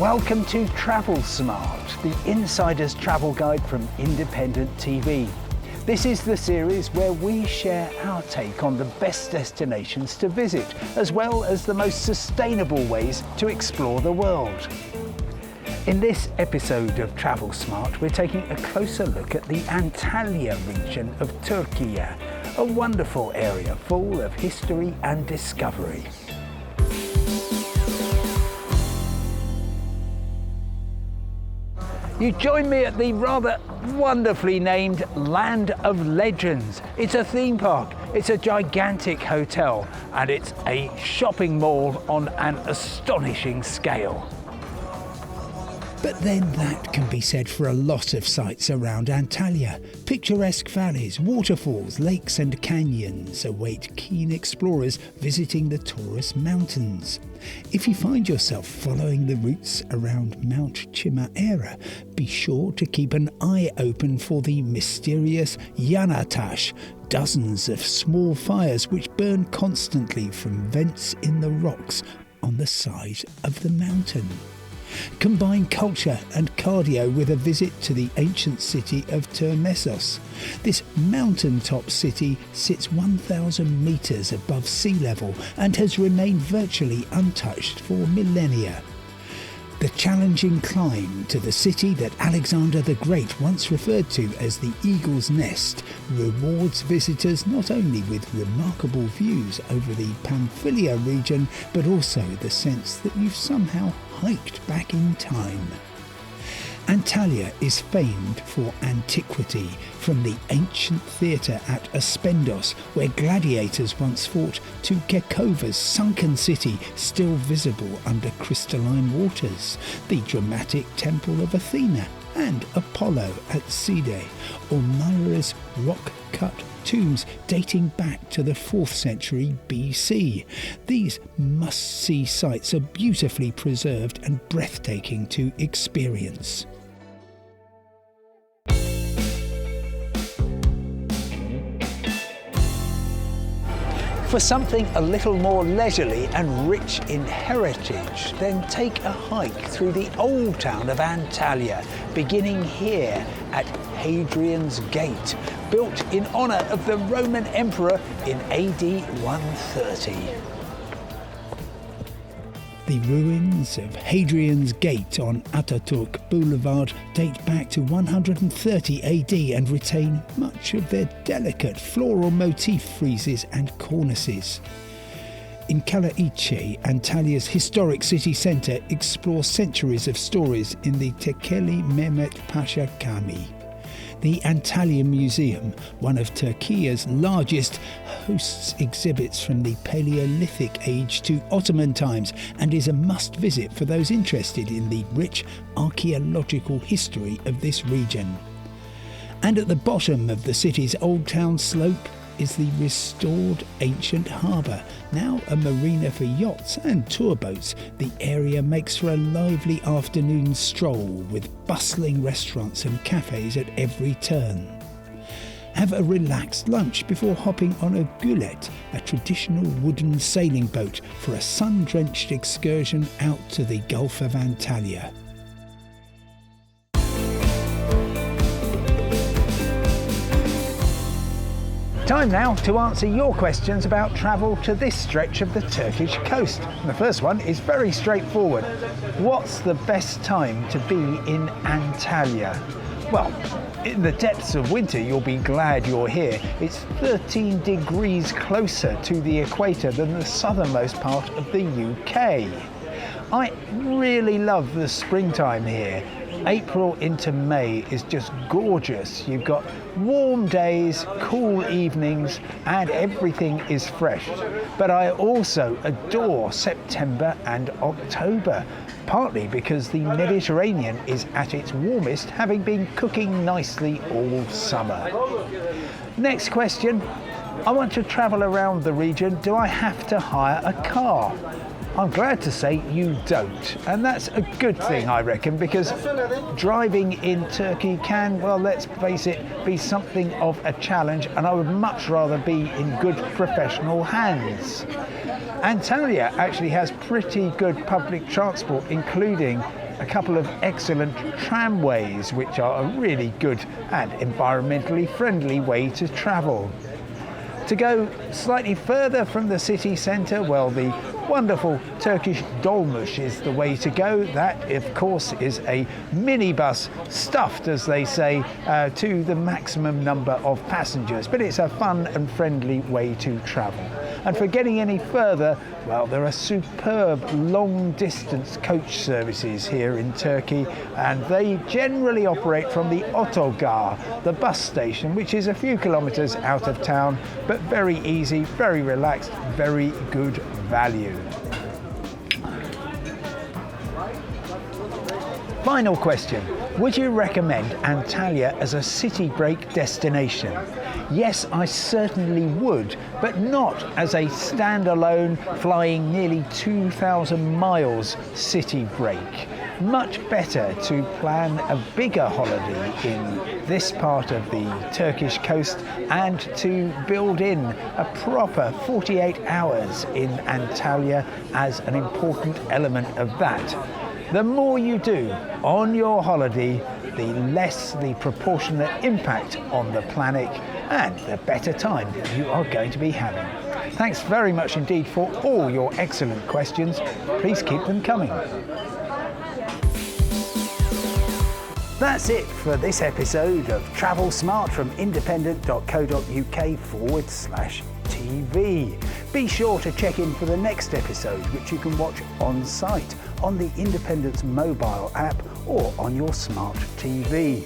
Welcome to Travel Smart, the insider's travel guide from independent TV. This is the series where we share our take on the best destinations to visit, as well as the most sustainable ways to explore the world. In this episode of Travel Smart, we're taking a closer look at the Antalya region of Turkey, a wonderful area full of history and discovery. You join me at the rather wonderfully named Land of Legends. It's a theme park, it's a gigantic hotel, and it's a shopping mall on an astonishing scale. But then that can be said for a lot of sites around Antalya. Picturesque valleys, waterfalls, lakes and canyons await keen explorers visiting the Taurus Mountains. If you find yourself following the routes around Mount Chimera, be sure to keep an eye open for the mysterious Yanartas, dozens of small fires which burn constantly from vents in the rocks on the side of the mountain. Combine culture and cardio with a visit to the ancient city of Termessos. This mountaintop city sits 1,000 metres above sea level and has remained virtually untouched for millennia. The challenging climb to the city that Alexander the Great once referred to as the Eagle's Nest rewards visitors not only with remarkable views over the Pamphylia region, but also the sense that you've somehow hiked back in time. Antalya is famed for antiquity, from the ancient theatre at Aspendos, where gladiators once fought, to Kekova's sunken city, still visible under crystalline waters, the dramatic temple of Athena and Apollo at Side, or Myra's rock-cut tombs dating back to the 4th century BC. These must-see sites are beautifully preserved and breathtaking to experience. For something a little more leisurely and rich in heritage, then take a hike through the old town of Antalya, beginning here at Hadrian's Gate, built in honour of the Roman Emperor in AD 130. The ruins of Hadrian's Gate on Ataturk Boulevard date back to 130 AD and retain much of their delicate floral motif friezes and cornices. In Kalaiche, Antalya's historic city centre explores centuries of stories in the Tekeli Mehmet Pasha Cami. The Antalya Museum, one of Turkey's largest, hosts exhibits from the Paleolithic age to Ottoman times and is a must-visit for those interested in the rich archaeological history of this region. And at the bottom of the city's Old Town slope is the restored ancient harbour, now a marina for yachts and tour boats. The area makes for a lively afternoon stroll with bustling restaurants and cafes at every turn. Have a relaxed lunch before hopping on a gulet, a traditional wooden sailing boat, for a sun-drenched excursion out to the Gulf of Antalya. Time now to answer your questions about travel to this stretch of the Turkish coast. The first one is very straightforward. What's the best time to be in Antalya? Well, in the depths of winter, you'll be glad you're here. It's 13 degrees closer to the equator than the southernmost part of the UK. I really love the springtime here. April into May is just gorgeous. You've got warm days, cool evenings, and everything is fresh. But I also adore September and October, partly because the Mediterranean is at its warmest, having been cooking nicely all summer. Next question. I want to travel around the region. Do I have to hire a car? I'm glad to say you don't, and that's a good thing, I reckon, because driving in Turkey can, well, let's face it, be something of a challenge, and I would much rather be in good professional hands. Antalya actually has pretty good public transport, including a couple of excellent tramways, which are a really good and environmentally friendly way to travel. To go slightly further from the city centre, well, the wonderful Turkish dolmuş is the way to go. That, of course, is a minibus stuffed, as they say, to the maximum number of passengers. But it's a fun and friendly way to travel. And for getting any further, well, there are superb long-distance coach services here in Turkey, and they generally operate from the Otogar, the bus station, which is a few kilometres out of town, but very easy, very relaxed, very good value. Final question. Would you recommend Antalya as a city break destination? Yes, I certainly would, but not as a standalone flying nearly 2,000 miles city break. Much better to plan a bigger holiday in this part of the Turkish coast and to build in a proper 48 hours in Antalya as an important element of that. The more you do on your holiday, the less the proportionate impact on the planet and the better time you are going to be having. Thanks very much indeed for all your excellent questions. Please keep them coming. That's it for this episode of Travel Smart from independent.co.uk/TV. Be sure to check in for the next episode, which you can watch on site on the Independent's mobile app or on your smart TV.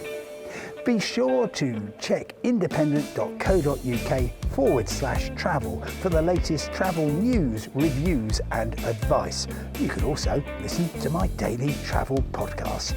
Be sure to check independent.co.uk/travel for the latest travel news, reviews and advice. You can also listen to my daily travel podcast.